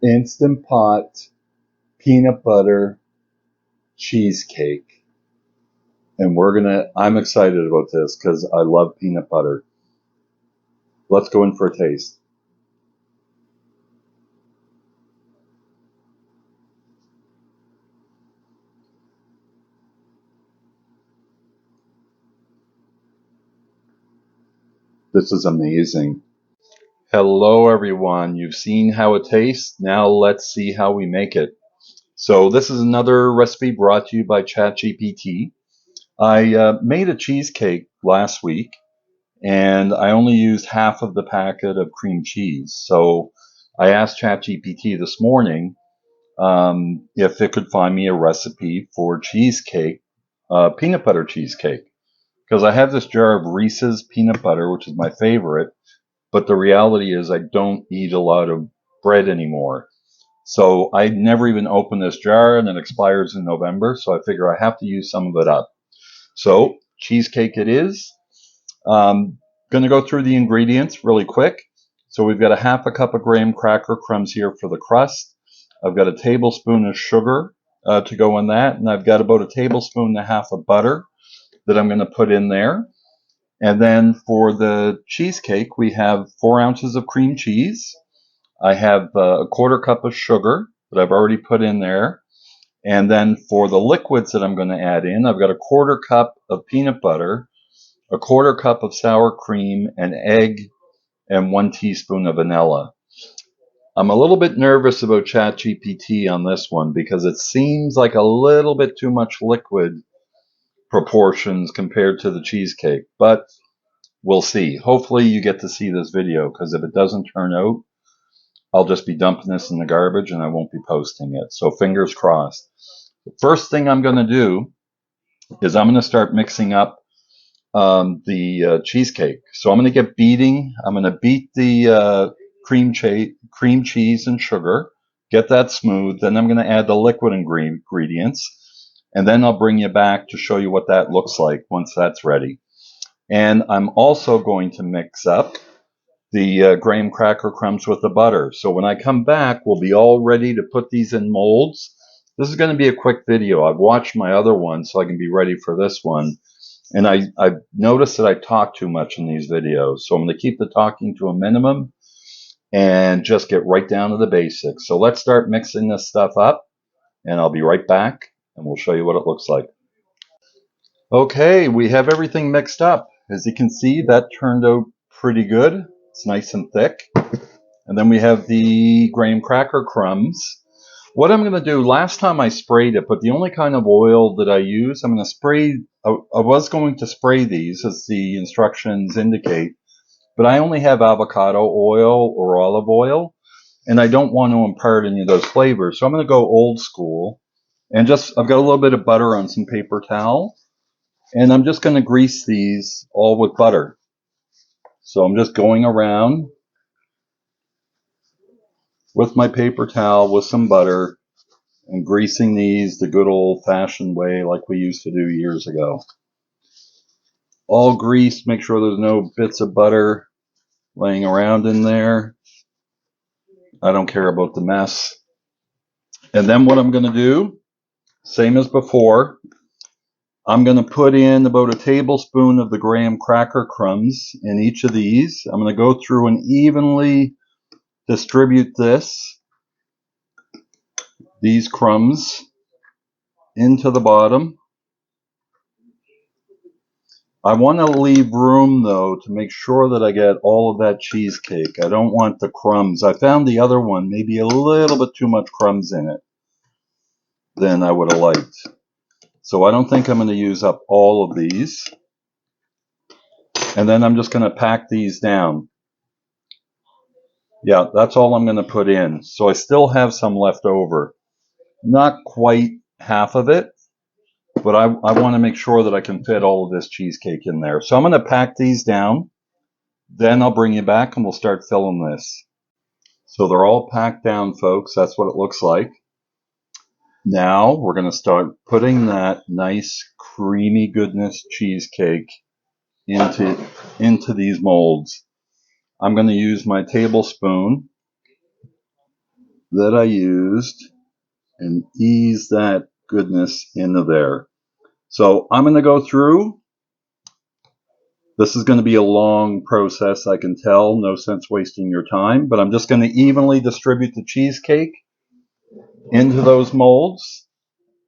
Instant Pot Peanut Butter Cheesecake. And I'm excited about this because I love peanut butter. Let's go in for a taste. This is amazing. Hello everyone, you've seen how it tastes. Now let's see how we make it. So this is another recipe brought to you by ChatGPT. I made a cheesecake last week and I only used half of the packet of cream cheese. So I asked ChatGPT this morning if it could find me a recipe for cheesecake, peanut butter cheesecake. Because I have this jar of Reese's peanut butter, which is my favorite, but the reality is I don't eat a lot of bread anymore. So I never even open this jar, and it expires in November, so I figure I have to use some of it up. So cheesecake it is. Going to go through the ingredients really quick. So we've got a half a cup of graham cracker crumbs here for the crust. I've got a tablespoon of sugar to go in that, and I've got about a tablespoon and a half of butter that I'm going to put in there. And then for the cheesecake, we have 4 ounces of cream cheese. I have a quarter cup of sugar that I've already put in there. And then for the liquids that I'm going to add in, I've got a quarter cup of peanut butter, a quarter cup of sour cream, an egg, and 1 teaspoon of vanilla. I'm a little bit nervous about ChatGPT on this one because it seems like a little bit too much liquid proportions compared to the cheesecake, but we'll see. Hopefully you get to see this video, because if it doesn't turn out, I'll just be dumping this in the garbage and I won't be posting it. So fingers crossed. The first thing I'm going to do is I'm going to start mixing up the cheesecake. So I'm going to get beating. I'm going to beat the cream cheese and sugar, get that smooth. Then I'm going to add the liquid ingredients. And then I'll bring you back to show you what that looks like once that's ready. And I'm also going to mix up the graham cracker crumbs with the butter. So when I come back, we'll be all ready to put these in molds. This is going to be a quick video. I've watched my other one so I can be ready for this one. And I've noticed that I talk too much in these videos. So I'm going to keep the talking to a minimum and just get right down to the basics. So let's start mixing this stuff up, and I'll be right back and we'll show you what it looks like. Okay, we have everything mixed up. As you can see, that turned out pretty good. It's nice and thick. And then we have the graham cracker crumbs. What I'm going to do, last time I sprayed it, but the only kind of oil that I use, I'm going to spray, I was going to spray these as the instructions indicate, but I only have avocado oil or olive oil, and I don't want to impart any of those flavors. So I'm going to go old school, and I've got a little bit of butter on some paper towel, and I'm just going to grease these all with butter. So I'm just going around with my paper towel with some butter and greasing these the good old-fashioned way like we used to do years ago. All greased, make sure there's no bits of butter laying around in there. I don't care about the mess. And then what I'm going to do, same as before, I'm going to put in about a tablespoon of the graham cracker crumbs in each of these. I'm going to go through and evenly distribute these crumbs into the bottom. I want to leave room, though, to make sure that I get all of that cheesecake. I don't want the crumbs. I found the other one maybe a little bit too much crumbs in it than I would have liked. So I don't think I'm going to use up all of these. And then I'm just going to pack these down. Yeah, that's all I'm going to put in. So I still have some left over. Not quite half of it, but I want to make sure that I can fit all of this cheesecake in there. So I'm going to pack these down. Then I'll bring you back and we'll start filling this. So they're all packed down, folks. That's what it looks like. Now we're going to start putting that nice creamy goodness cheesecake into these molds. I'm going to use my tablespoon. that I used and ease that goodness into there. So I'm going to go through. This is going to be a long process, I can tell. No sense wasting your time, but I'm just going to evenly distribute the cheesecake into those molds,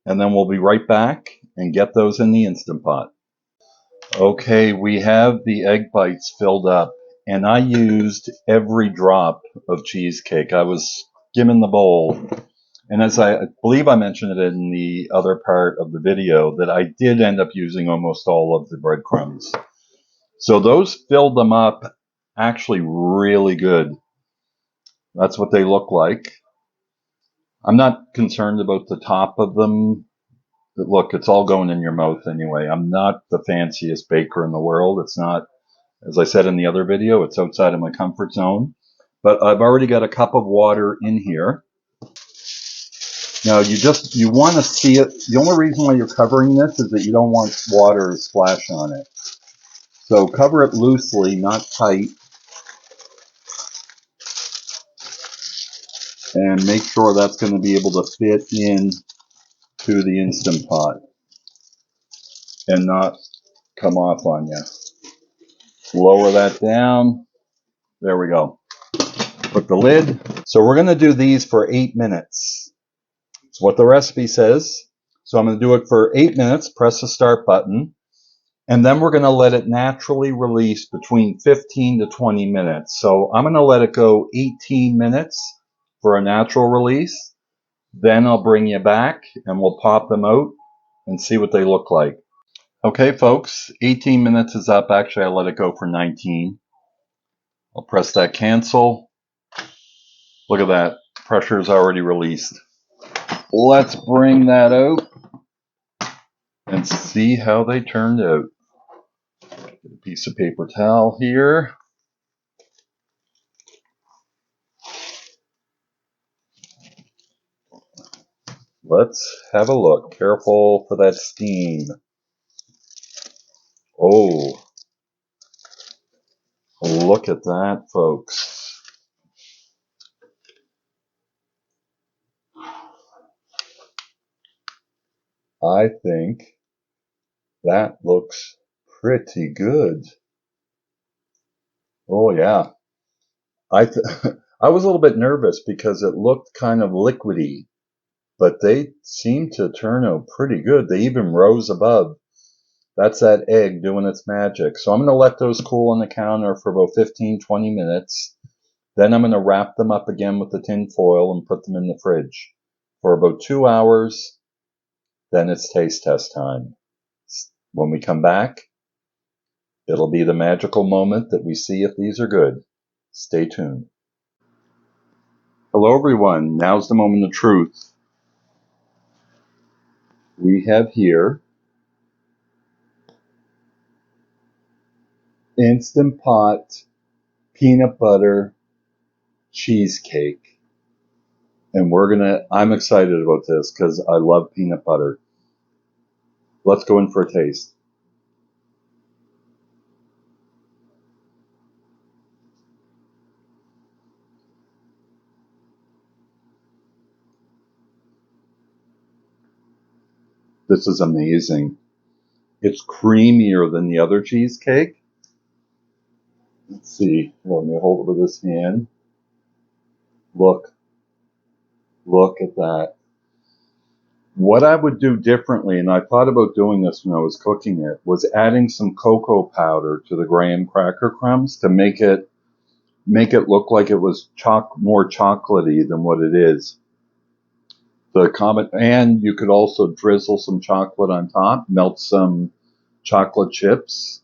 and then we'll be right back and get those in the Instant Pot. Okay, we have the egg bites filled up, and I used every drop of cheesecake. I was skimming the bowl. And as I believe I mentioned it in the other part of the video, that I did end up using almost all of the breadcrumbs. So those filled them up actually really good. That's what they look like. I'm not concerned about the top of them. But look, it's all going in your mouth anyway. I'm not the fanciest baker in the world. It's not, as I said in the other video, it's outside of my comfort zone. But I've already got a cup of water in here. Now you want to see it. The only reason why you're covering this is that you don't want water to splash on it. So cover it loosely, not tight. And make sure that's going to be able to fit in to the Instant Pot and not come off on you. Lower that down. There we go. Put the lid. So we're going to do these for 8 minutes. That's what the recipe says. So I'm going to do it for 8 minutes. Press the start button. And then we're going to let it naturally release between 15 to 20 minutes. So I'm going to let it go 18 minutes for a natural release. Then I'll bring you back and we'll pop them out and see what they look like. Okay, folks, 18 minutes is up. Actually, I let it go for 19. I'll press that cancel. Look at that. Pressure is already released. Let's bring that out and see how they turned out. Get a piece of paper towel here. Let's have a look. Careful for that steam. Oh, look at that, folks. I think that looks pretty good. Oh, yeah. I I was a little bit nervous because it looked kind of liquidy, but they seemed to turn out pretty good. They even rose above. That's that egg doing its magic. So I'm going to let those cool on the counter for about 15, 20 minutes. Then I'm going to wrap them up again with the tin foil and put them in the fridge for about 2 hours. Then it's taste test time. When we come back, it'll be the magical moment that we see if these are good. Stay tuned. Hello everyone, now's the moment of truth. We have here Instant Pot peanut butter cheesecake. And I'm excited about this because I love peanut butter. Let's go in for a taste. This is amazing. It's creamier than the other cheesecake. Let's see. Let me hold it with this hand. Look at that. What I would do differently, and I thought about doing this when I was cooking it, was adding some cocoa powder to the graham cracker crumbs to make it look like it was more chocolatey than what it is. And you could also drizzle some chocolate on top, melt some chocolate chips.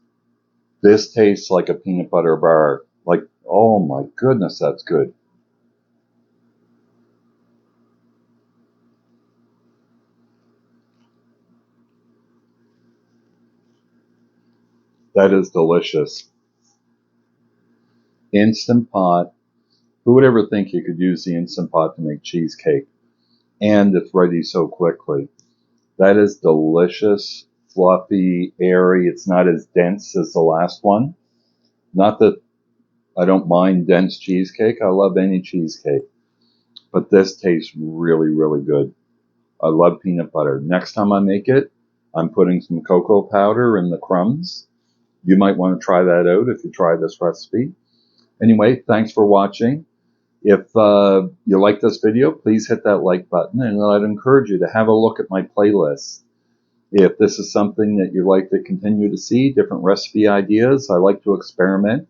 This tastes like a peanut butter bar. Like, oh my goodness, that's good. That is delicious. Instant Pot. Who would ever think you could use the Instant Pot to make cheesecake? And it's ready so quickly. That is delicious, fluffy, airy. It's not as dense as the last one. Not that I don't mind dense cheesecake. I love any cheesecake. but this tastes really, really good. I love peanut butter. Next time I make it, I'm putting some cocoa powder in the crumbs. You might want to try that out if you try this recipe. Anyway, thanks for watching. If you like this video, please hit that like button, and I'd encourage you to have a look at my playlist. If this is something that you'd like to continue to see, different recipe ideas, I like to experiment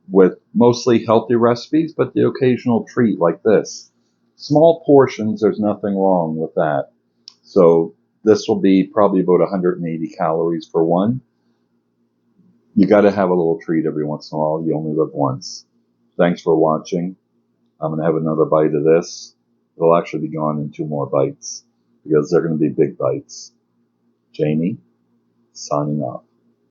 with mostly healthy recipes, but the occasional treat like this. Small portions, there's nothing wrong with that. So this will be probably about 180 calories for one. You got to have a little treat every once in a while. You only live once. Thanks for watching. I'm going to have another bite of this. It'll actually be gone in 2 more bites because they're going to be big bites. Jamie, signing off.